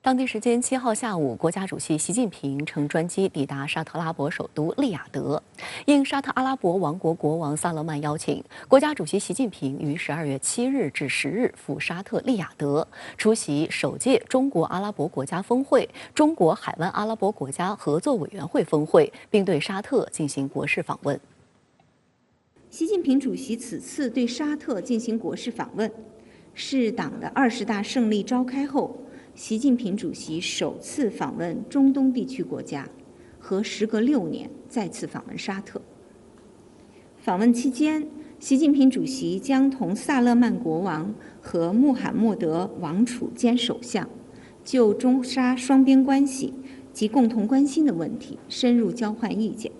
当地时间7号下午，国家主席习近平乘专机抵达沙特阿拉伯首都利雅得。应沙特阿拉伯王国国王萨勒曼邀请，国家主席习近平于12月7日至10日赴沙特利雅得出席首届中国阿拉伯国家峰会、中国海湾阿拉伯国家合作委员会峰会，并对沙特进行国事访问。习近平主席此次对沙特进行国事访问，是党的20大胜利召开后，习近平主席首次访问中东地区国家，和时隔6年再次访问沙特。访问期间，习近平主席将同萨勒曼国王和穆罕默德王储兼首相就中沙双边关系及共同关心的问题深入交换意见，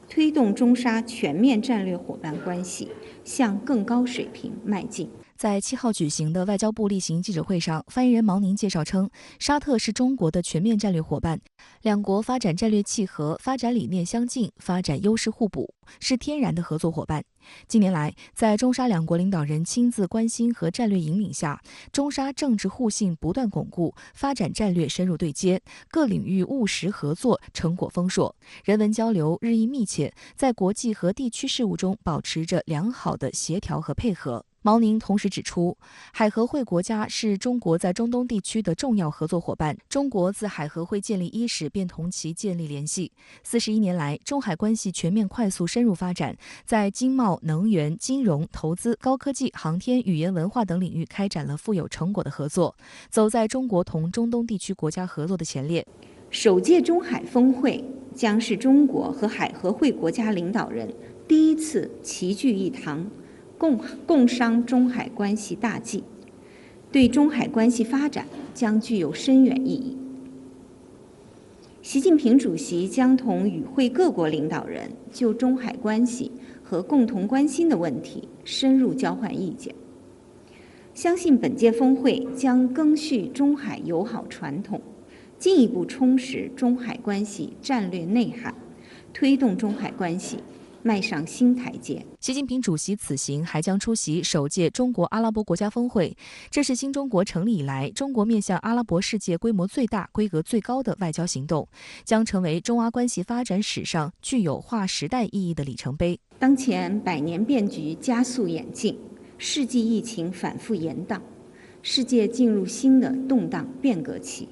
推动中沙全面战略伙伴关系向更高水平迈进。在7号举行的外交部例行记者会上，发言人毛宁介绍称，沙特是中国的全面战略伙伴，两国发展战略契合，发展理念相近，发展优势互补，是天然的合作伙伴。近年来，在中沙两国领导人亲自关心和战略引领下，中沙政治互信不断巩固，发展战略深入对接，各领域务实合作成果丰硕，人文交流日益密切，在国际和地区事务中保持着良好的协调和配合。毛宁同时指出，海合会国家是中国在中东地区的重要合作伙伴，中国自海合会建立伊始便同其建立联系。41年来，中海关系全面快速深入发展，在经贸、能源、金融、投资、高科技、航天、语言文化等领域开展了富有成果的合作，走在中国同中东地区国家合作的前列。首届中海峰会将是中国和海合会国家领导人第一次齐聚一堂，共商中海关系大计，对中海关系发展将具有深远意义。习近平主席将同与会各国领导人就中海关系和共同关心的问题深入交换意见。相信本届峰会将赓续中海友好传统，进一步充实中海关系战略内涵，推动中海关系迈上新台阶。习近平主席此行还将出席首届中国阿拉伯国家峰会，这是新中国成立以来中国面向阿拉伯世界规模最大、规格最高的外交行动，将成为中阿关系发展史上具有划时代意义的里程碑。当前百年变局加速演进，世纪疫情反复延宕，世界进入新的动荡变革期。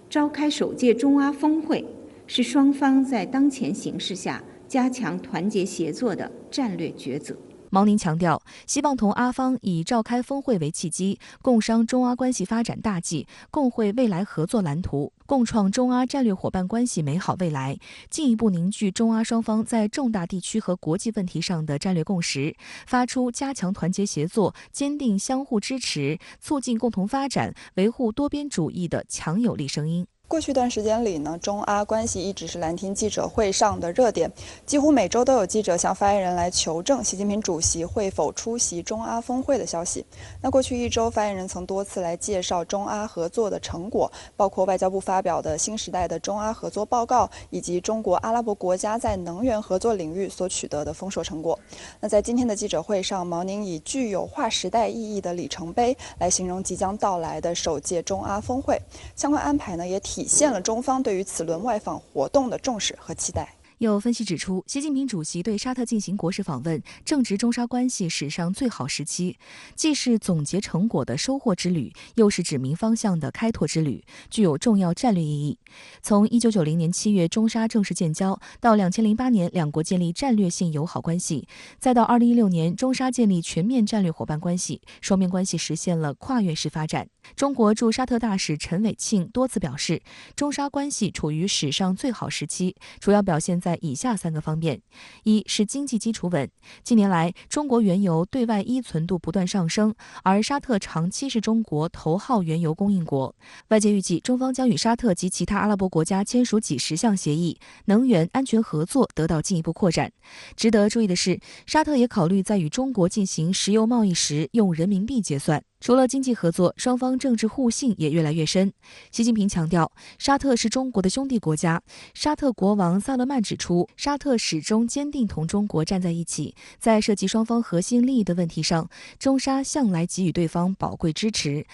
召开首届中阿峰会，是双方在当前形势下加强团结协作的战略抉择。毛宁强调，希望同阿方以召开峰会为契机，共商中阿关系发展大计，共绘未来合作蓝图，共创中阿战略伙伴关系美好未来，进一步凝聚中阿双方在重大地区和国际问题上的战略共识，发出加强团结协作、坚定相互支持、促进共同发展、维护多边主义的强有力声音。过去一段时间里呢，中阿关系一直是兰亭记者会上的热点，几乎每周都有记者向发言人来求证习近平主席会否出席中阿峰会的消息。那过去1周，发言人曾多次来介绍中阿合作的成果，包括外交部发表的新时代的中阿合作报告，以及中国阿拉伯国家在能源合作领域所取得的丰硕成果。那在今天的记者会上，毛宁以具有划时代意义的里程碑来形容即将到来的首届中阿峰会，相关安排呢也体现了中方对于此轮外访活动的重视和期待。有分析指出，习近平主席对沙特进行国事访问，正值中沙关系史上最好时期，既是总结成果的收获之旅，又是指明方向的开拓之旅，具有重要战略意义。从1990年7月中沙正式建交，到2008年两国建立战略性友好关系，再到2016年中沙建立全面战略伙伴关系，双边关系实现了跨越式发展。中国驻沙特大使陈伟庆多次表示，中沙关系处于史上最好时期，主要表现在以下3个方面：一是经济基础稳，近年来中国原油对外依存度不断上升，而沙特长期是中国头号原油供应国。外界预计，中方将与沙特及其他阿拉伯国家签署几十项协议，能源安全合作得到进一步扩展。值得注意的是，沙特也考虑在与中国进行石油贸易时用人民币结算。除了经济合作，双方政治互信也越来越深。习近平强调，沙特是中国的兄弟国家。沙特国王萨勒曼指出，沙特始终坚定同中国站在一起，在涉及双方核心利益的问题上，中沙向来给予对方宝贵支持。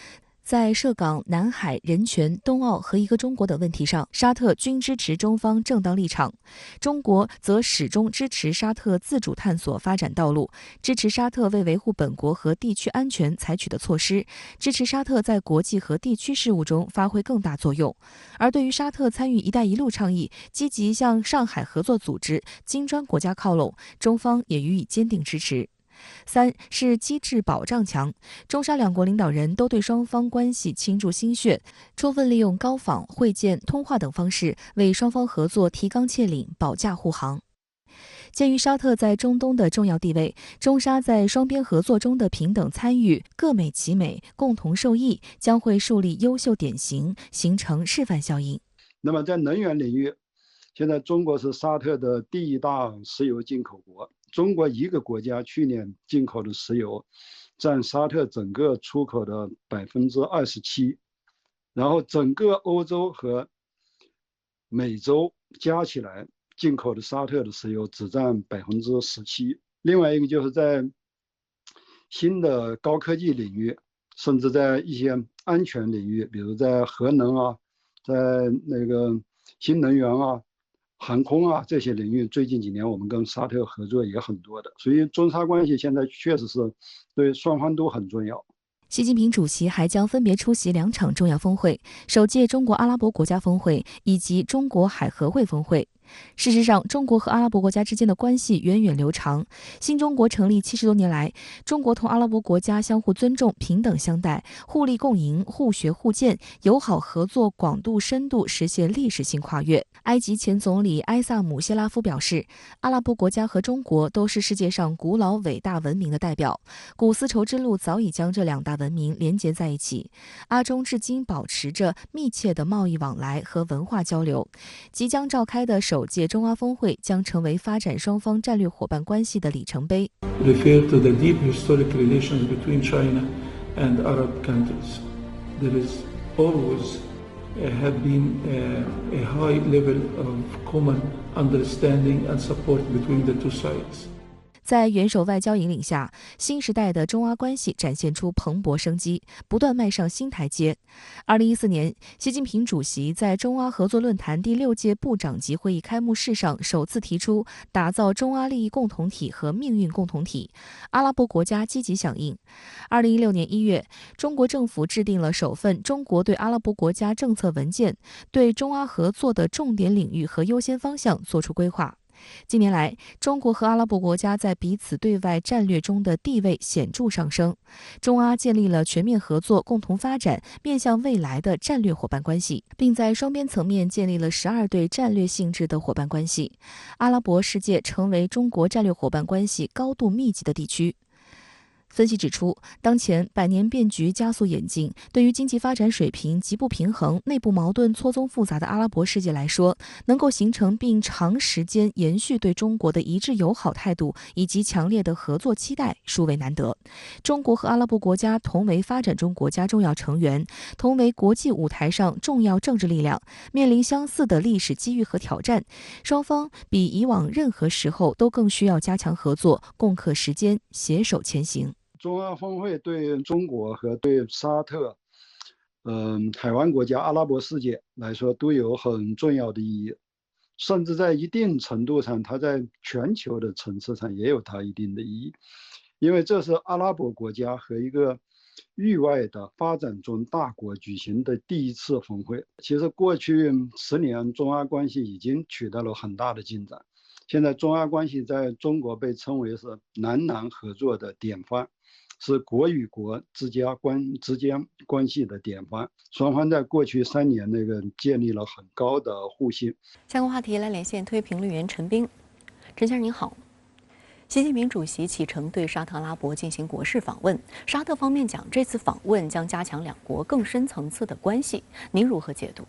在涉港、南海、人权、冬奥和一个中国等问题上，沙特均支持中方正当立场。中国则始终支持沙特自主探索发展道路，支持沙特为维护本国和地区安全采取的措施，支持沙特在国际和地区事务中发挥更大作用。而对于沙特参与“一带一路”倡议，积极向上海合作组织、金砖国家靠拢，中方也予以坚定支持。3是机制保障强，中沙两国领导人都对双方关系倾注心血，充分利用高访、会见、通话等方式，为双方合作提纲挈领、保驾护航。鉴于沙特在中东的重要地位，中沙在双边合作中的平等参与、各美其美、共同受益，将会树立优秀典型，形成示范效应。那么在能源领域，现在中国是沙特的第一大石油进口国。中国一个国家去年进口的石油占沙特整个出口的27%，然后整个欧洲和美洲加起来进口的沙特的石油只占17%。另外一个就是在新的高科技领域，甚至在一些安全领域，比如在核能啊，在那个新能源啊、航空啊这些领域，最近几年我们跟沙特合作也很多的，所以中沙关系现在确实是对双方都很重要。习近平主席还将分别出席2场重要峰会，首届中国阿拉伯国家峰会以及中国海合会峰会。事实上，中国和阿拉伯国家之间的关系源远流长。新中国成立70多年来，中国同阿拉伯国家相互尊重、平等相待，互利共赢、互学互鉴，友好合作广度深度实现历史性跨越。埃及前总理埃萨姆·谢拉夫表示，阿拉伯国家和中国都是世界上古老伟大文明的代表，古丝绸之路早已将这2大文明连结在一起。阿中至今保持着密切的贸易往来和文化交流。即将召开的首届中阿峰会将成为发展双方战略伙伴关系的里程碑。Refer to the deep historic relations between China and Arab countries. There is always have been a high level of common understanding and support between the two sides. 在元首外交引领下，新时代的中阿关系展现出蓬勃生机，不断迈上新台阶。2014年，习近平主席在中阿合作论坛第6届部长级会议开幕式上首次提出打造中阿利益共同体和命运共同体，阿拉伯国家积极响应。2016年1月，中国政府制定了首份中国对阿拉伯国家政策文件，对中阿合作的重点领域和优先方向作出规划。近年来，中国和阿拉伯国家在彼此对外战略中的地位显著上升，中阿建立了全面合作、共同发展、面向未来的战略伙伴关系，并在双边层面建立了12对战略性质的伙伴关系。阿拉伯世界成为中国战略伙伴关系高度密集的地区。分析指出，当前百年变局加速演进，对于经济发展水平极不平衡、内部矛盾错综复杂的阿拉伯世界来说，能够形成并长时间延续对中国的一致友好态度以及强烈的合作期待，殊为难得。中国和阿拉伯国家同为发展中国家重要成员，同为国际舞台上重要政治力量，面临相似的历史机遇和挑战，双方比以往任何时候都更需要加强合作，共克时艰，携手前行。中阿峰会对中国和对沙特、海湾国家、阿拉伯世界来说都有很重要的意义，甚至在一定程度上，它在全球的层次上也有它一定的意义，因为这是阿拉伯国家和一个域外的发展中大国举行的第一次峰会。其实过去10年，中阿关系已经取得了很大的进展。现在中阿关系在中国被称为是南南合作的典范，是国与国之间关系的典范。双方在过去3年建立了很高的互信。相关话题来连线推评论员陈斌。陈先生您好。习近平主席启程对沙特阿拉伯进行国事访问，沙特方面讲这次访问将加强两国更深层次的关系，您如何解读？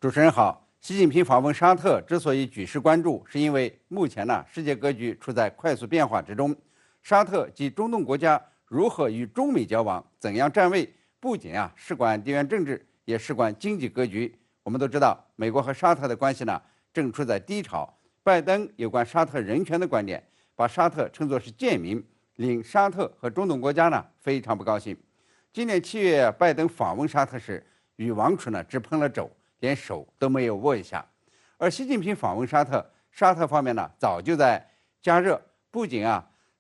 主持人好。习近平访问沙特之所以举世关注，是因为目前世界格局处在快速变化之中。沙特及中东国家如何与中美交往，怎样站位，不仅事关地缘政治，也事关经济格局。我们都知道，美国和沙特的关系正处在低潮。拜登有关沙特人权的观点，把沙特称作是贱民，令沙特和中东国家非常不高兴。今年7月，拜登访问沙特时，与王储呢只碰了肘，连手都没有握一下。而习近平访问沙特，沙特方面呢早就在加热，不仅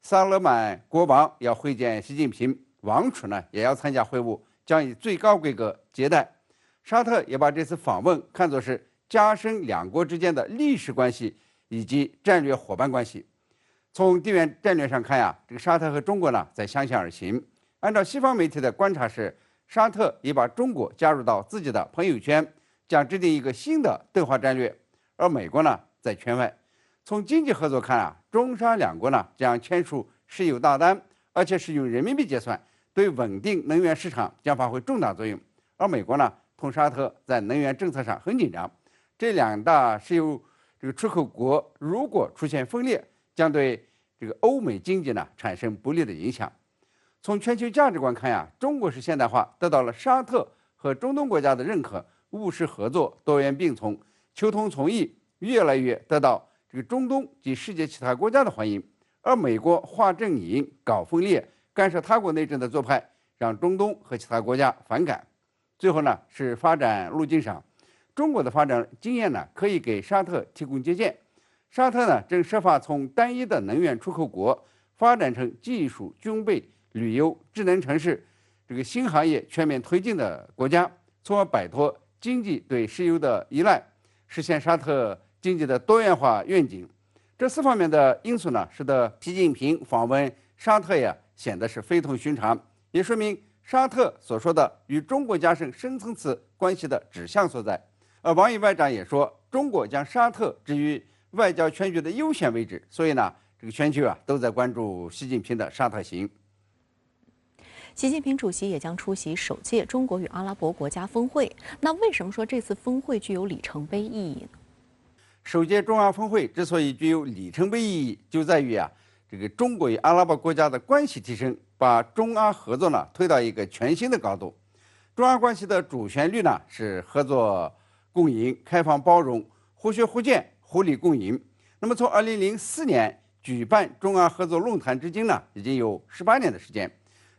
萨勒曼国王要会见习近平，王储呢也要参加会晤，将以最高规格接待。沙特也把这次访问看作是加深两国之间的历史关系以及战略伙伴关系。从地缘战略上看这个沙特和中国呢在相向而行。按照西方媒体的观察是，沙特也把中国加入到自己的朋友圈，将制定一个新的对华战略。而美国呢在圈外。从经济合作看中沙两国呢将签署石油大单，而且是用人民币结算，对稳定能源市场将发挥重大作用。而美国呢同沙特在能源政策上很紧张，这两大石油出口国如果出现分裂，将对这个欧美经济呢产生不利的影响。从全球价值观看中国式现代化得到了沙特和中东国家的认可，务实合作、多元并从、求同存异，越来越得到这个中东及世界其他国家的欢迎。而美国划阵营、搞分裂、干涉他国内政的做派，让中东和其他国家反感。最后呢，是发展路径上，中国的发展经验呢，可以给沙特提供借鉴。沙特呢，正设法从单一的能源出口国发展成技术、军备、旅游、智能城市这个新行业全面推进的国家，从而摆脱经济对石油的依赖，实现沙特经济的多元化愿景。这4方面的因素呢，使得习近平访问沙特显得是非同寻常，也说明沙特所说的与中国加深深层次关系的指向所在。而王毅外长也说，中国将沙特置于外交全局的优先位置，所以呢，这个全球都在关注习近平的沙特行。习近平主席也将出席首届中国与阿拉伯国家峰会。那为什么说这次峰会具有里程碑意义呢？首届中阿峰会之所以具有里程碑意义，就在于这个中国与阿拉伯国家的关系提升，把中阿合作呢推到一个全新的高度。中阿关系的主旋律呢是合作共赢、开放包容、互学互鉴、互利共赢。那么从2004年举办中阿合作论坛至今呢，已经有18年的时间。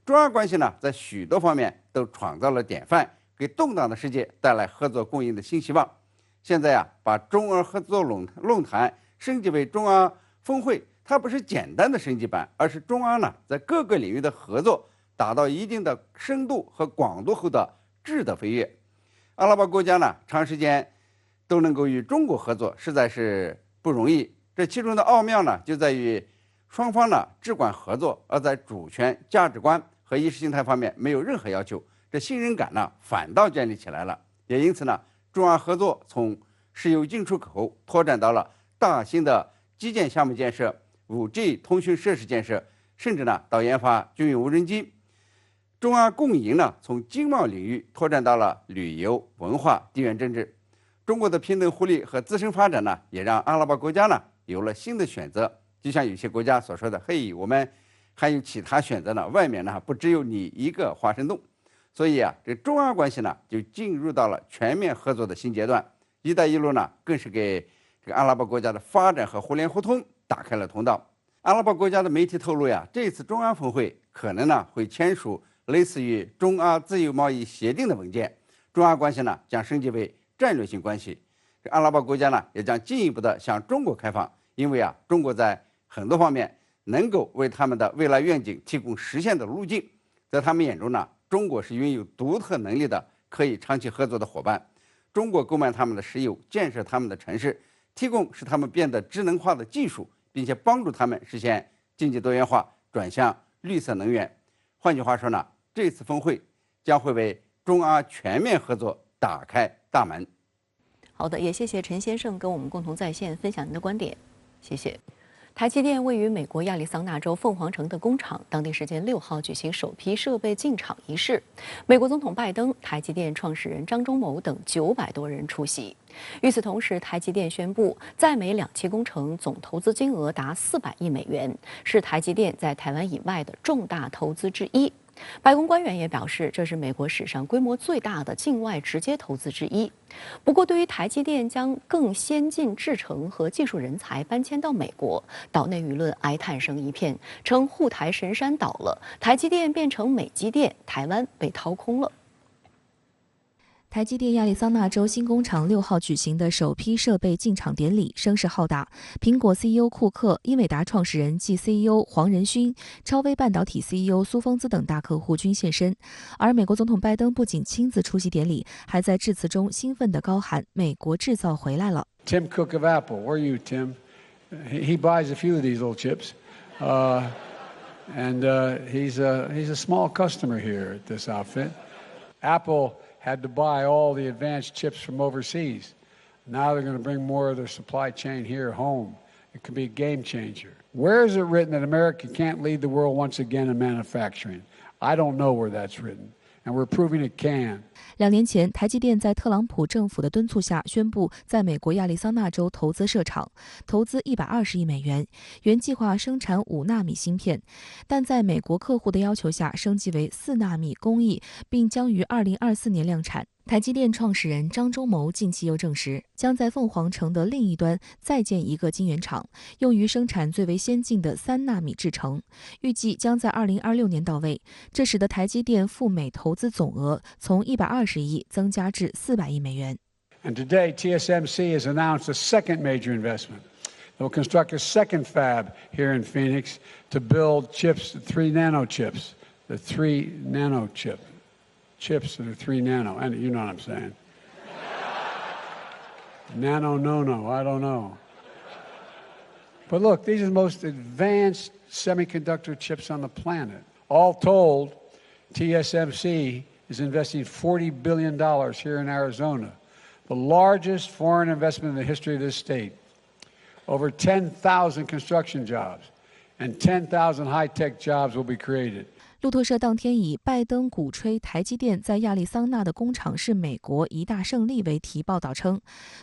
中阿关系呢，在许多方面都创造了典范，给动荡的世界带来合作共赢的新希望。现在把中阿合作论坛升级为中阿峰会，它不是简单的升级版，而是中阿呢在各个领域的合作达到一定的深度和广度后的质的飞跃。阿拉伯国家呢长时间都能够与中国合作，实在是不容易。这其中的奥妙呢，就在于双方呢只管合作，而在主权、价值观和意识形态方面没有任何要求，这信任感呢反倒建立起来了。也因此呢，中阿合作从石油进出口拓展到了大型的基建项目建设、5G 通讯设施建设，甚至呢到研发军用无人机。中阿共赢呢，从经贸领域拓展到了旅游、文化、地缘政治。中国的平等互利和自身发展呢，也让阿拉伯国家呢有了新的选择。就像有些国家所说的：“嘿，我们还有其他选择呢，外面呢不只有你一个花生洞。”所以这中阿关系呢就进入到了全面合作的新阶段。“一带一路”呢更是给这个阿拉伯国家的发展和互联互通打开了通道。阿拉伯国家的媒体透露这次中阿峰会可能呢会签署类似于中阿自由贸易协定的文件，中阿关系呢将升级为战略性关系。这阿拉伯国家呢也将进一步的向中国开放，因为中国在很多方面能够为他们的未来愿景提供实现的路径。在他们眼中呢，中国是拥有独特能力的可以长期合作的伙伴。中国购买他们的石油，建设他们的城市，提供使他们变得智能化的技术，并且帮助他们实现经济多元化，转向绿色能源。换句话说呢，这次峰会将会为中阿全面合作打开大门。好的，也谢谢陈先生跟我们共同在线分享您的观点，谢谢。台积电位于美国亚利桑那州凤凰城的工厂，当地时间6号举行首批设备进场仪式。美国总统拜登、台积电创始人张忠谋等900多人出席。与此同时，台积电宣布，在美2期工程总投资金额达400亿美元，是台积电在台湾以外的重大投资之一。白宫官员也表示，这是美国史上规模最大的境外直接投资之一。不过，对于台积电将更先进制程和技术人才搬迁到美国，岛内舆论哀叹声一片，称护台神山倒了，台积电变成美积电，台湾被掏空了。台积电亚利桑那州新工厂6号举行的首批设备进场典礼声势浩大，苹果 CEO 库克、英伟达创始人暨 CEO 黄仁勋、超微半导体 CEO 苏峰姿等大客户均现身。而美国总统拜登不仅亲自出席典礼，还在致辞中兴奮地高喊“美国制造回来了”。 Tim Cook of Apple, where are you, Tim? He buys a few of these little chips, and he's a small customer here at this outfit. Apple had to buy all the advanced chips from overseas. Now they're going to bring more of their supply chain here home. It could be a game changer. Where is it written that America can't lead the world once again in manufacturing? I don't know where that's written, and we're proving it can. 2年前，台积电在特朗普政府的敦促下，宣布在美国亚利桑那州投资设厂，投资120亿美元，原计划生产5纳米芯片，但在美国客户的要求下，升级为4纳米工艺，并将于2024年量产。台积电创始人张忠谋近期又证实，将在凤凰城的另一端再建一个晶圆厂，用于生产最为先进的3纳米制程，预计将在2026年到位。这使得台积电赴美投资总额从120亿增加至400亿美元。And today, TSMC has announced a second major investment. They'll construct a second fab here in Phoenix to build chips, 3 nano chips, the 3 nano chips that are 3 nano, and you know what I'm saying. Nano, no, I don't know. But look, these are the most advanced semiconductor chips on the planet. All told, TSMC is investing $40 billion here in Arizona, the largest foreign investment in the history of this state. Over 10,000 construction jobs and 10,000 high-tech jobs will be created. 路透社当天以拜登鼓吹台积电在亚利桑那的工厂是美国一大胜利为题报道称，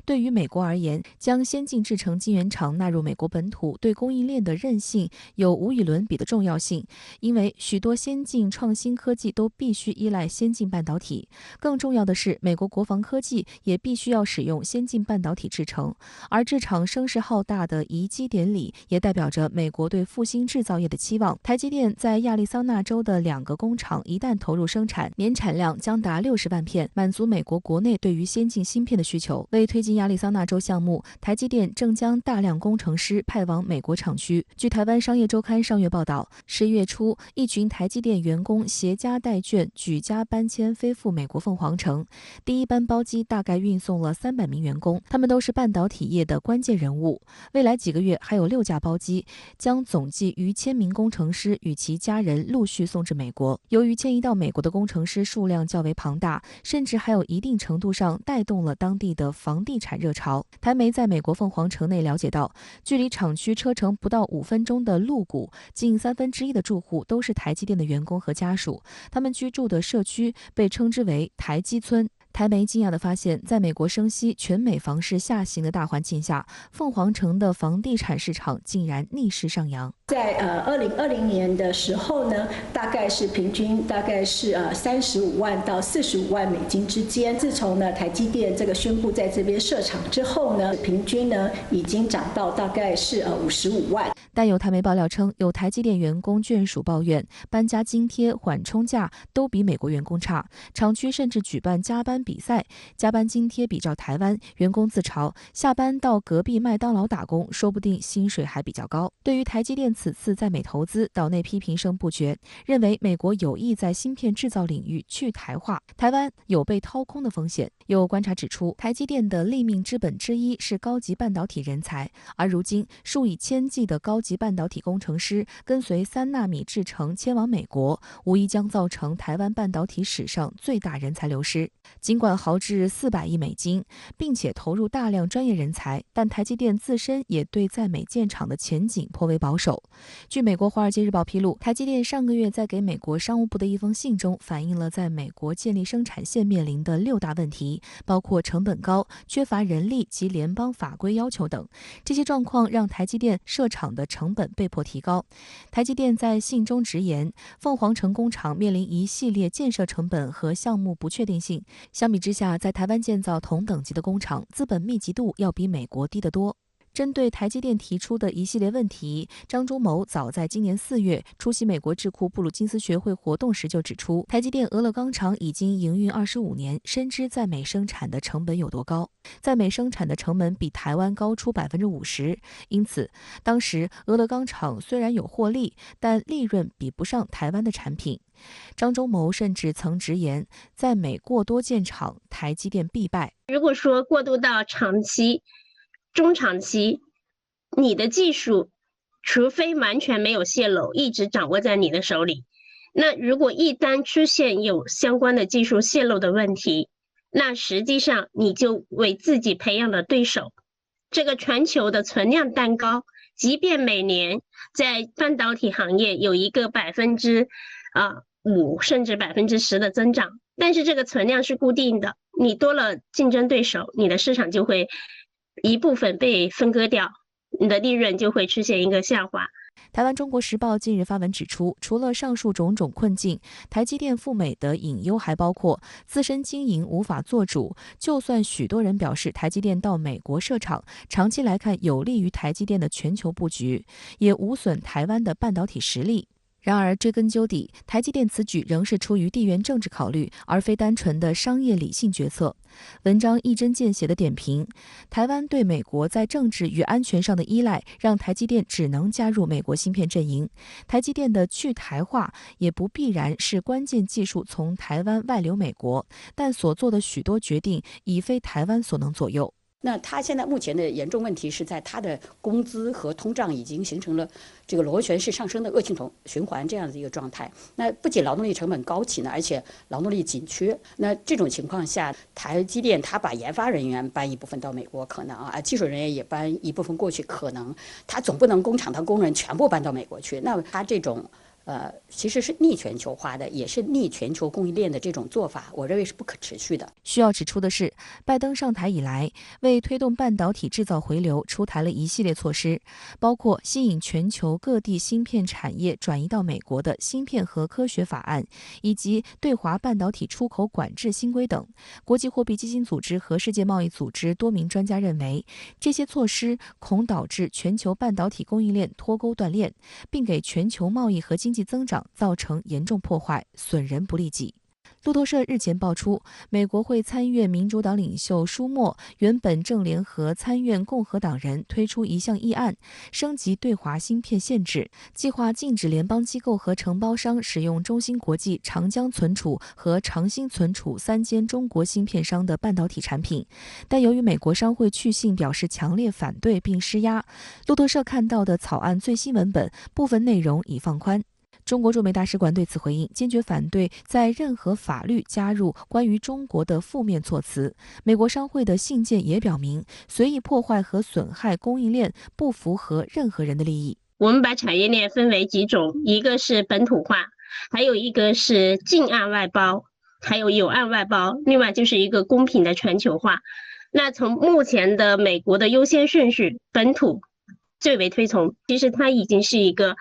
对于美国而言，将先进制程晶圆厂纳入美国本土，对供应链的韧性有无与伦比的重要性，因为许多先进创新科技都必须依赖先进半导体。更重要的是，美国国防科技也必须要使用先进半导体制程，而这场声势浩大的移机典礼也代表着美国对复兴制造业的期望。台积电在亚利桑那州的2个工厂一旦投入生产，年产量将达60万片，满足美国国内对于先进芯片的需求。为推进亚利桑那州项目，台积电正将大量工程师派往美国厂区。据台湾商业周刊上月报道，11月初，一群台积电员工携家带眷举家搬迁飞赴美国凤凰城，第一班包机大概运送了300名员工，他们都是半导体业的关键人物。未来几个月还有6架包机，将总计逾1000名工程师与其家人陆续送至美国。由于迁移到美国的工程师数量较为庞大，甚至还有一定程度上带动了当地的房地产热潮。台媒在美国凤凰城内了解到，距离厂区车程不到5分钟的鹿谷，近1/3的住户都是台积电的员工和家属，他们居住的社区被称之为台积村。台媒惊讶地发现，在美国升息、全美房市下行的大环境下，凤凰城的房地产市场竟然逆势上扬。在2020年的时候呢，大概是平均大概是35万到45万美金之间。自从呢台积电这个宣布在这边设厂之后呢，平均呢已经涨到大概是55万。但有台媒爆料称，有台积电员工眷属抱怨，搬家津贴、缓冲假都比美国员工差，厂区甚至举办加班比赛，加班津贴比照台湾，员工自嘲下班到隔壁麦当劳打工，说不定薪水还比较高。对于台积电此次在美投资，岛内批评声不绝，认为美国有意在芯片制造领域去台化，台湾有被掏空的风险。有观察指出，台积电的立命之本之一是高级半导体人才，而如今数以千计的高级半导体工程师跟随3纳米制程迁往美国，无疑将造成台湾半导体史上最大人才流失。尽管豪掷400亿美金，并且投入大量专业人才，但台积电自身也对在美建厂的前景颇为保守。据美国《华尔街日报》披露，台积电上个月在给美国商务部的一封信中，反映了在美国建立生产线面临的6大问题，包括成本高、缺乏人力及联邦法规要求等。这些状况让台积电设厂的成本被迫提高。台积电在信中直言，凤凰城工厂面临一系列建设成本和项目不确定性。相比之下，在台湾建造同等级的工厂，资本密集度要比美国低得多。针对台积电提出的一系列问题，张忠谋早在今年4月出席美国智库布鲁金斯学会活动时就指出，台积电俄勒冈厂已经营运25年，深知在美生产的成本有多高，在美生产的成本比台湾高出50%，因此当时俄勒冈厂虽然有获利，但利润比不上台湾的产品。张忠谋甚至曾直言，在美过多建厂，台积电必败。如果说过渡到长期、中长期，你的技术除非完全没有泄露，一直掌握在你的手里，那如果一旦出现有相关的技术泄露的问题，那实际上你就为自己培养了对手。这个全球的存量蛋糕，即便每年在半导体行业有一个5%甚至10%的增长，但是这个存量是固定的，你多了竞争对手，你的市场就会一部分被分割掉，你的利润就会出现一个下滑。台湾《中国时报》近日发文指出，除了上述种种困境，台积电赴美的隐忧还包括自身经营无法做主。就算许多人表示台积电到美国设厂，长期来看有利于台积电的全球布局，也无损台湾的半导体实力。然而，追根究底，台积电此举仍是出于地缘政治考虑，而非单纯的商业理性决策。文章一针见血地点评，台湾对美国在政治与安全上的依赖，让台积电只能加入美国芯片阵营。台积电的去台化也不必然是关键技术从台湾外流美国，但所做的许多决定已非台湾所能左右。那他现在目前的严重问题是在他的工资和通胀已经形成了这个螺旋式上升的恶性循环这样的一个状态。那不仅劳动力成本高企呢，而且劳动力紧缺。那这种情况下，台积电他把研发人员搬一部分到美国可能技术人员也搬一部分过去可能，他总不能工厂的工人全部搬到美国去。那他这种其实是逆全球化的，也是逆全球供应链的这种做法，我认为是不可持续的。需要指出的是，拜登上台以来，为推动半导体制造回流，出台了一系列措施，包括吸引全球各地芯片产业转移到美国的芯片和科学法案，以及对华半导体出口管制新规等。国际货币基金组织和世界贸易组织多名专家认为，这些措施恐导致全球半导体供应链脱钩断裂，并给全球贸易和经济增长造成严重破坏，损人不利己。路透社日前爆出，美国会参院民主党领袖舒默原本正联合参院共和党人推出一项议案，升级对华芯片限制，计划禁止联邦机构和承包商使用中芯国际、长江存储和长兴存储3间中国芯片商的半导体产品。但由于美国商会去信表示强烈反对并施压，路透社看到的草案最新文本部分内容已放宽。中国驻美大使馆对此回应，坚决反对在任何法律加入关于中国的负面措辞。美国商会的信件也表明，随意破坏和损害供应链不符合任何人的利益。我们把产业链分为几种，一个是本土化，还有一个是近岸外包，还有友岸外包，另外就是一个公平的全球化。那从目前的美国的优先顺序，本土最为推崇，其实它已经是一个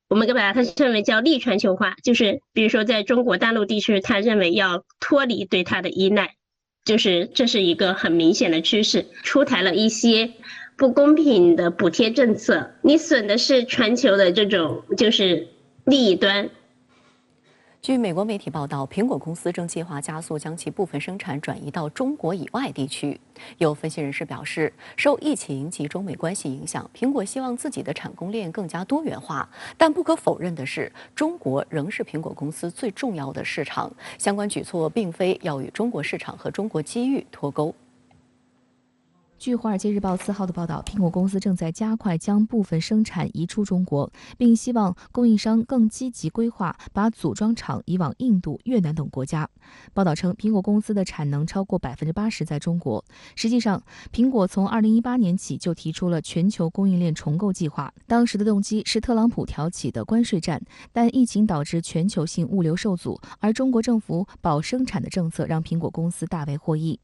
我们把它称为叫逆全球化，就是比如说在中国大陆地区，他认为要脱离对它的依赖，就是这是一个很明显的趋势。出台了一些不公平的补贴政策，你损的是全球的这种就是利益端。据美国媒体报道，苹果公司正计划加速将其部分生产转移到中国以外地区。有分析人士表示，受疫情及中美关系影响，苹果希望自己的产供链更加多元化。但不可否认的是，中国仍是苹果公司最重要的市场。相关举措并非要与中国市场和中国机遇脱钩。据《华尔街日报》4号的报道，苹果公司正在加快将部分生产移出中国，并希望供应商更积极规划把组装厂移往印度、越南等国家。报道称，苹果公司的产能超过80%在中国。实际上，苹果从2018年起就提出了全球供应链重构计划，当时的动机是特朗普挑起的关税战，但疫情导致全球性物流受阻，而中国政府保生产的政策让苹果公司大为获益。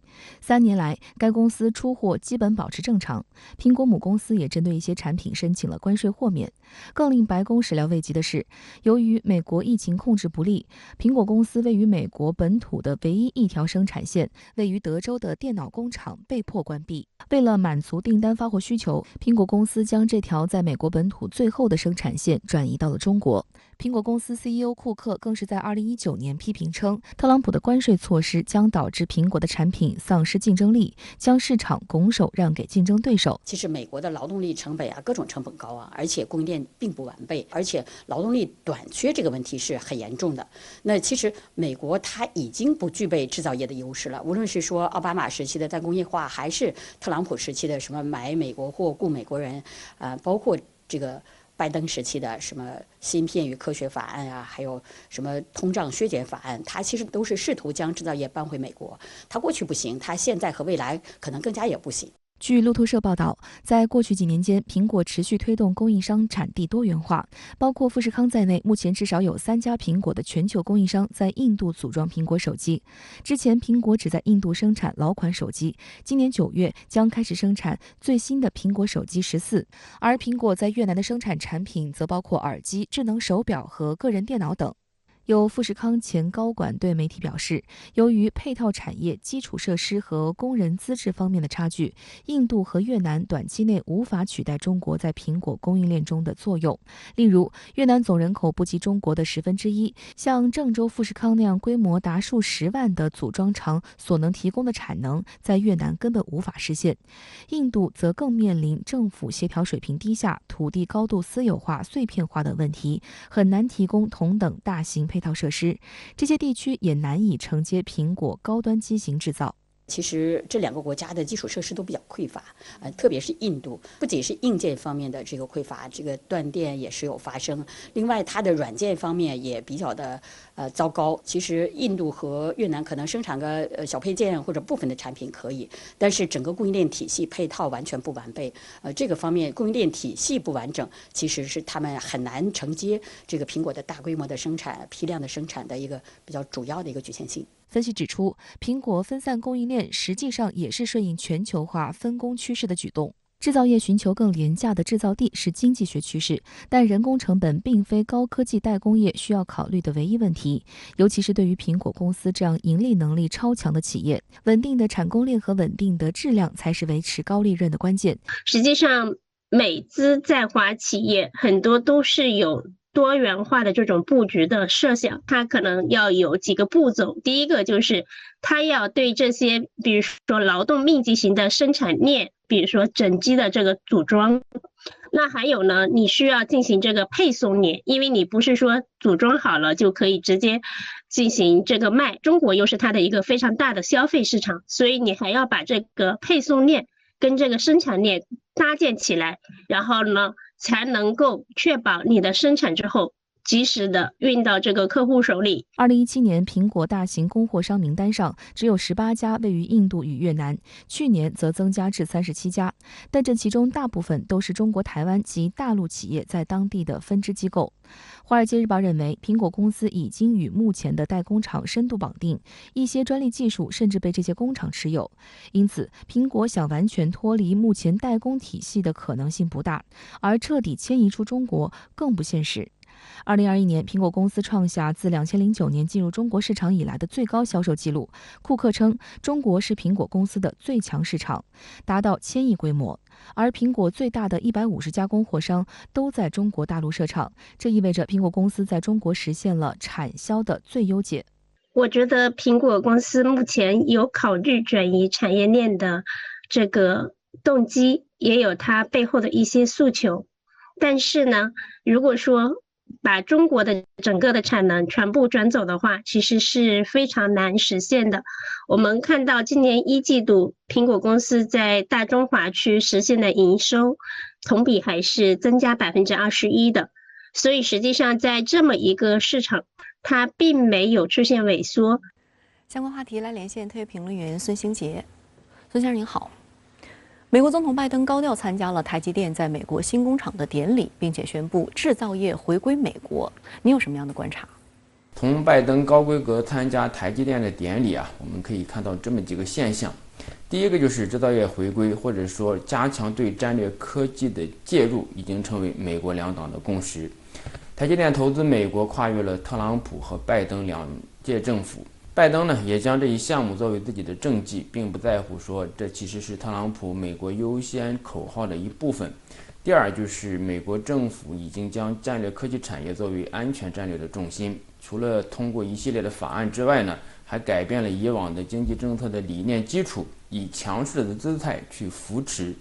3年来，该公司出货基本保持正常。苹果母公司也针对一些产品申请了关税豁免。更令白宫始料未及的是，由于美国疫情控制不力，苹果公司位于美国本土的唯一一条生产线位于德州的电脑工厂被迫关闭。为了满足订单发货需求，苹果公司将这条在美国本土最后的生产线转移到了中国。苹果公司 CEO 库克更是在2019年批评称，特朗普的关税措施将导致苹果的产品丧失竞争力，将市场拱手让给竞争对手。其实美国的劳动力成本各种成本高而且供应链并不完备，而且劳动力短缺这个问题是很严重的。那其实美国它已经不具备制造业的优势了，无论是说奥巴马时期的再工业化，还是特朗普时期的什么买美国货、雇美国人，包括这个拜登时期的什么芯片与科学法案还有什么通胀削减法案，它其实都是试图将制造业搬回美国。它过去不行，它现在和未来可能更加也不行。据路透社报道，在过去几年间，苹果持续推动供应商产地多元化，包括富士康在内，目前至少有3家苹果的全球供应商在印度组装苹果手机。之前，苹果只在印度生产老款手机，今年9月将开始生产最新的苹果手机14。而苹果在越南的生产产品则包括耳机、智能手表和个人电脑等。有富士康前高管对媒体表示，由于配套产业、基础设施和工人资质方面的差距，印度和越南短期内无法取代中国在苹果供应链中的作用。例如，越南总人口不及中国的1/10，像郑州富士康那样规模达数10万的组装厂所能提供的产能，在越南根本无法实现。印度则更面临政府协调水平低下、土地高度私有化、碎片化等问题，很难提供同等大型配套设施，这些地区也难以承接苹果高端机型制造。其实这2个国家的基础设施都比较匮乏，特别是印度，不仅是硬件方面的这个匮乏，这个断电也时有发生。另外，它的软件方面也比较的糟糕。其实印度和越南可能生产个小配件或者部分的产品可以，但是整个供应链体系配套完全不完备。这个方面供应链体系不完整，其实是他们很难承接这个苹果的大规模的生产、批量的生产的一个比较主要的一个局限性。分析指出，苹果分散供应链实际上也是顺应全球化分工趋势的举动。制造业寻求更廉价的制造地是经济学趋势，但人工成本并非高科技代工业需要考虑的唯一问题，尤其是对于苹果公司这样盈利能力超强的企业，稳定的产供链和稳定的质量才是维持高利润的关键。实际上，美资在华企业很多都是有多元化的这种布局的设想，它可能要有几个步骤。第一个就是它要对这些比如说劳动密集型的生产链，比如说整机的这个组装，那还有呢，你需要进行这个配送链，因为你不是说组装好了就可以直接进行这个卖，中国又是它的一个非常大的消费市场，所以你还要把这个配送链跟这个生产链搭建起来，然后呢才能够确保你的生产之后及时的运到这个客户手里。2017年，苹果大型供货商名单上只有18家位于印度与越南，去年则增加至37家，但这其中大部分都是中国台湾及大陆企业在当地的分支机构。华尔街日报认为，苹果公司已经与目前的代工厂深度绑定，一些专利技术甚至被这些工厂持有，因此苹果想完全脱离目前代工体系的可能性不大，而彻底迁移出中国更不现实。2021年，苹果公司创下自2009年进入中国市场以来的最高销售记录。库克称，中国是苹果公司的最强市场，达到1000亿规模。而苹果最大的150家供货商都在中国大陆设厂，这意味着苹果公司在中国实现了产销的最优解。我觉得苹果公司目前有考虑转移产业链的这个动机，也有它背后的一些诉求。但是呢，如果说把中国的整个的产能全部转走的话，其实是非常难实现的。我们看到今年1季度，苹果公司在大中华区实现的营收，同比还是增加21%的。所以实际上在这么一个市场，它并没有出现萎缩。相关话题来连线特约评论员孙兴杰。孙先生您好。美国总统拜登高调参加了台积电在美国新工厂的典礼，并且宣布制造业回归美国。您有什么样的观察？从拜登高规格参加台积电的典礼我们可以看到这么几个现象。第一个就是制造业回归，或者说加强对战略科技的介入，已经成为美国两党的共识。台积电投资美国跨越了特朗普和拜登两届政府。拜登呢也将这一项目作为自己的政绩，并不在乎说这其实是特朗普美国优先口号的一部分。第二就是美国政府已经将战略科技产业作为安全战略的重心，除了通过一系列的法案之外呢，还改变了以往的经济政策的理念基础，以强势的姿态去扶持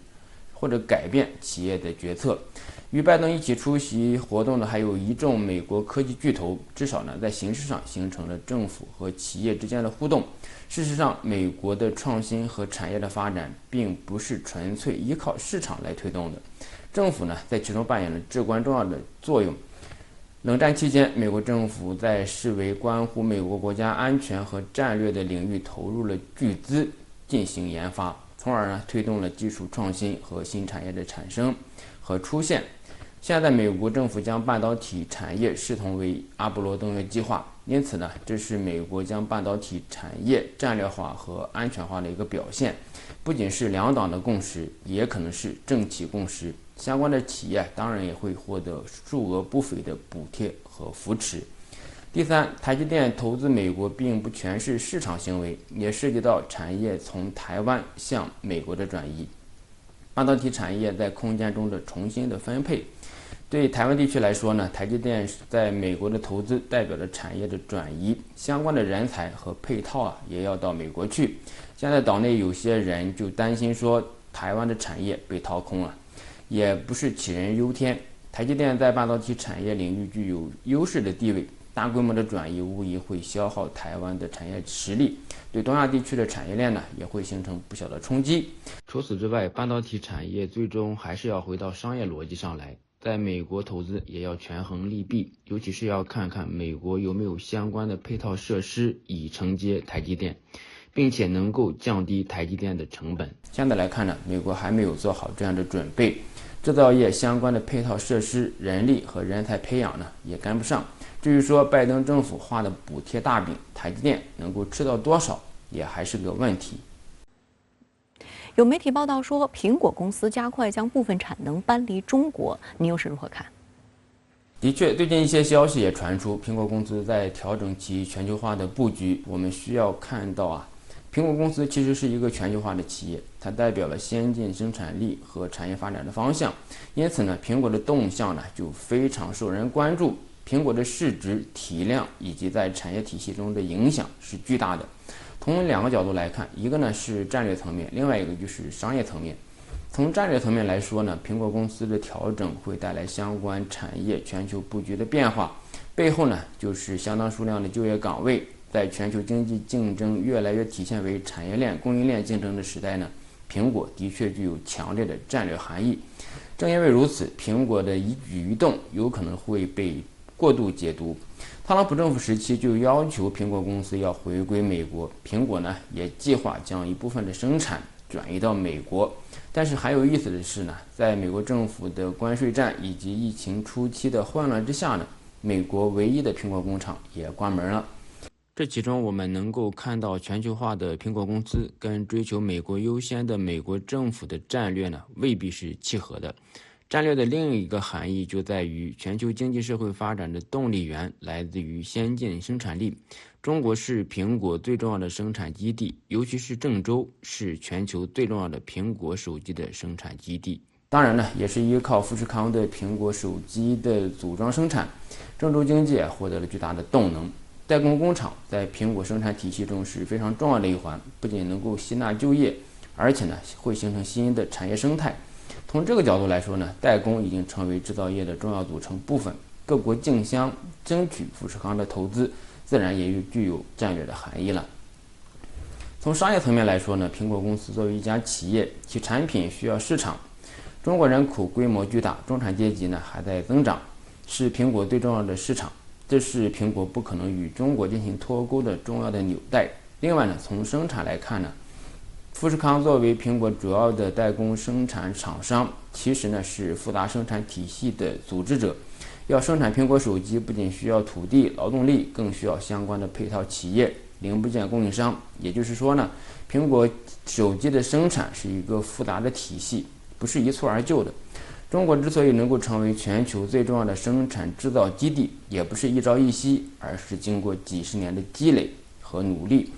或者改变企业的决策。与拜登一起出席活动的还有一众美国科技巨头，至少呢在形式上形成了政府和企业之间的互动。事实上，美国的创新和产业的发展并不是纯粹依靠市场来推动的，政府呢在其中扮演了至关重要的作用。冷战期间，美国政府在视为关乎美国国家安全和战略的领域投入了巨资进行研发，从而呢推动了技术创新和新产业的产生和出现。现在美国政府将半导体产业视同为阿波罗登月计划，因此呢，这是美国将半导体产业战略化和安全化的一个表现，不仅是两党的共识，也可能是政企共识。相关的企业当然也会获得数额不菲的补贴和扶持。第三，台积电投资美国并不全是市场行为，也涉及到产业从台湾向美国的转移，半导体产业在空间中的重新的分配。对台湾地区来说呢，台积电在美国的投资代表着产业的转移，相关的人才和配套也要到美国去。现在岛内有些人就担心说台湾的产业被掏空了，也不是杞人忧天。台积电在半导体产业领域具有优势的地位，大规模的转移无疑会消耗台湾的产业实力，对东亚地区的产业链呢也会形成不小的冲击。除此之外，半导体产业最终还是要回到商业逻辑上来，在美国投资也要权衡利弊，尤其是要看看美国有没有相关的配套设施以承接台积电，并且能够降低台积电的成本。现在来看呢，美国还没有做好这样的准备，制造业相关的配套设施、人力和人才培养呢也跟不上。至于说拜登政府画的补贴大饼，台积电能够吃到多少，也还是个问题。有媒体报道说，苹果公司加快将部分产能搬离中国，您又是如何看？的确，最近一些消息也传出，苹果公司在调整其全球化的布局。我们需要看到苹果公司其实是一个全球化的企业，它代表了先进生产力和产业发展的方向。因此呢，苹果的动向呢就非常受人关注。苹果的市值、体量以及在产业体系中的影响是巨大的。从两个角度来看，一个呢是战略层面，另外一个就是商业层面。从战略层面来说呢，苹果公司的调整会带来相关产业全球布局的变化，背后呢就是相当数量的就业岗位。在全球经济竞争越来越体现为产业链、供应链竞争的时代呢，苹果的确具有强烈的战略含义。正因为如此，苹果的一举一动有可能会被过度解读。特朗普政府时期就要求苹果公司要回归美国，苹果呢也计划将一部分的生产转移到美国。但是还有意思的是呢，在美国政府的关税战以及疫情初期的混乱之下呢，美国唯一的苹果工厂也关门了。这其中我们能够看到全球化的苹果公司跟追求美国优先的美国政府的战略呢未必是契合的。战略的另一个含义就在于，全球经济社会发展的动力源来自于先进生产力。中国是苹果最重要的生产基地，尤其是郑州是全球最重要的苹果手机的生产基地。当然呢，也是依靠富士康的苹果手机的组装生产，郑州经济获得了巨大的动能。代工工厂在苹果生产体系中是非常重要的一环，不仅能够吸纳就业，而且呢会形成新的产业生态。从这个角度来说呢，代工已经成为制造业的重要组成部分。各国竞相争取富士康的投资，自然也具有战略的含义了。从商业层面来说呢，苹果公司作为一家企业，其产品需要市场。中国人口规模巨大，中产阶级呢还在增长，是苹果最重要的市场，这是苹果不可能与中国进行脱钩的重要的纽带。另外呢，从生产来看呢，富士康作为苹果主要的代工生产厂商，其实呢是复杂生产体系的组织者。要生产苹果手机，不仅需要土地、劳动力，更需要相关的配套企业、零部件供应商。也就是说呢，苹果手机的生产是一个复杂的体系，不是一蹴而就的。中国之所以能够成为全球最重要的生产制造基地，也不是一朝一夕，而是经过几十年的积累和努力，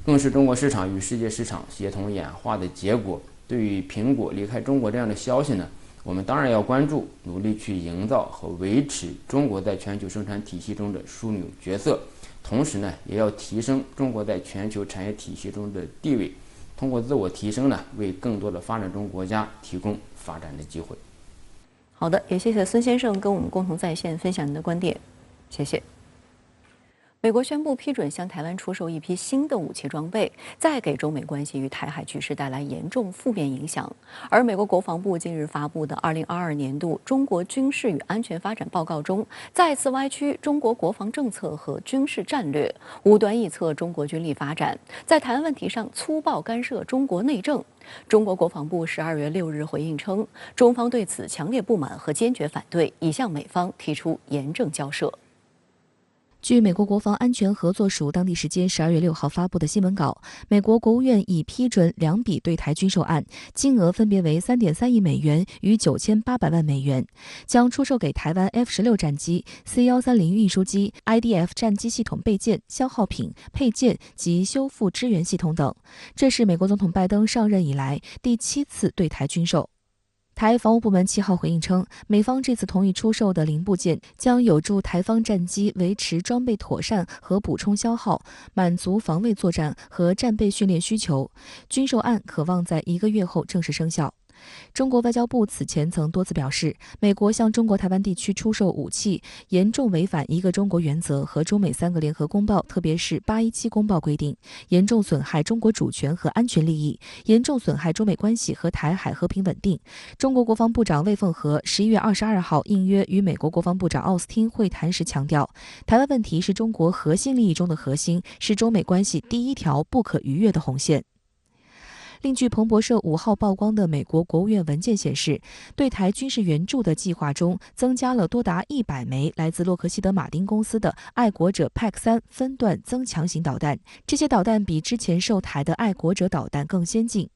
更是中国市场与世界市场协同演化的结果。对于苹果离开中国这样的消息呢，我们当然要关注，努力去营造和维持中国在全球生产体系中的枢纽角色，同时呢，也要提升中国在全球产业体系中的地位，通过自我提升呢，为更多的发展中国家提供发展的机会。好的，也谢谢孙先生跟我们共同在线分享您的观点，谢谢。美国宣布批准向台湾出售一批新的武器装备，再给中美关系与台海局势带来严重负面影响。而美国国防部近日发布的2022年度中国军事与安全发展报告中，再次歪曲中国国防政策和军事战略，无端臆测中国军力发展，在台湾问题上粗暴干涉中国内政。中国国防部12月6日回应称，中方对此强烈不满和坚决反对，已向美方提出严正交涉。据美国国防安全合作署当地时间12月6号发布的新闻稿，美国国务院已批准2笔对台军售案，金额分别为3.3亿美元与9800万美元，将出售给台湾 F-16战机、C-130运输机、IDF 战机系统备件、消耗品、配件及修复支援系统等。这是美国总统拜登上任以来第7次对台军售。台防务部门7号回应称，美方这次同意出售的零部件将有助台方战机维持装备妥善和补充消耗，满足防卫作战和战备训练需求。军售案可望在1个月后正式生效。中国外交部此前曾多次表示，美国向中国台湾地区出售武器，严重违反一个中国原则和中美3个联合公报，特别是817公报规定，严重损害中国主权和安全利益，严重损害中美关系和台海和平稳定。中国国防部长魏凤和11月22号应约与美国国防部长奥斯汀会谈时强调，台湾问题是中国核心利益中的核心，是中美关系第一条不可逾越的红线。另据彭博社5号曝光的美国国务院文件显示，对台军事援助的计划中增加了多达100枚来自洛克希德马丁公司的爱国者 PAC-3 分段增强型导弹，这些导弹比之前售台的爱国者导弹更先进。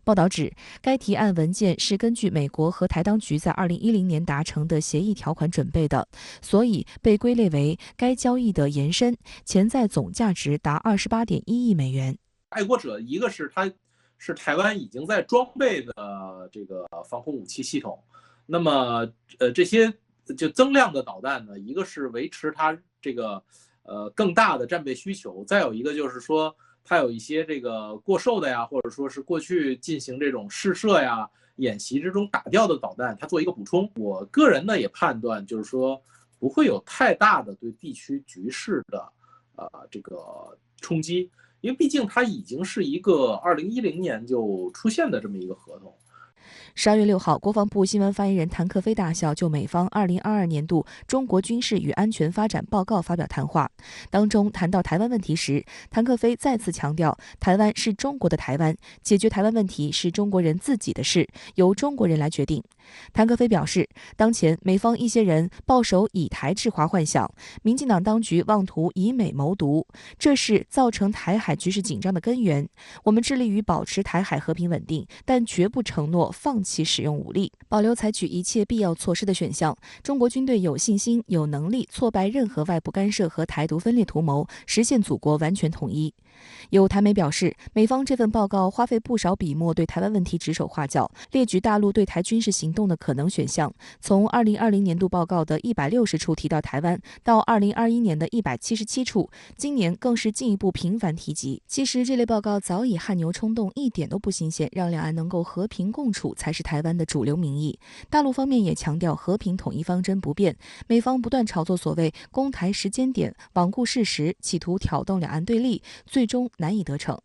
报道指，该提案文件是根据美国和台当局在2010年达成的协议条款准备的，所以被归类为该交易的延伸，潜在总价值达28.1亿美元。爱国者一个是它是台湾已经在装备的这个防空武器系统，那么这些就增量的导弹呢，一个是维持它这个更大的战备需求，再有一个就是说它有一些这个过售的呀，或者说是过去进行这种试射呀、演习之中打掉的导弹，它做一个补充。我个人呢也判断就是说不会有太大的对地区局势的这个冲击。因为毕竟它已经是一个2010年就出现的这么一个合同。12月6号，国防部新闻发言人谭克非大校就美方2022年度中国军事与安全发展报告发表谈话，当中谈到台湾问题时，谭克非再次强调，台湾是中国的台湾，解决台湾问题是中国人自己的事，由中国人来决定。谭克非表示，当前美方一些人抱守以台制华幻想，民进党当局妄图以美谋独，这是造成台海局势紧张的根源。我们致力于保持台海和平稳定，但绝不承诺放弃使用武力，保留采取一切必要措施的选项。中国军队有信心、有能力挫败任何外部干涉和台独分裂图谋，实现祖国完全统一。有台媒表示，美方这份报告花费不少笔墨对台湾问题指手画脚，列举大陆对台军事行动的可能选项，从2020年度报告的160处提到台湾，到2021年的177处，今年更是进一步频繁提及。其实这类报告早已汗牛充栋，一点都不新鲜，让两岸能够和平共处才是台湾的主流民意。大陆方面也强调和平统一方针不变，美方不断炒作所谓攻台时间点，罔顾事实，企图挑动两岸对立，最终难以得逞。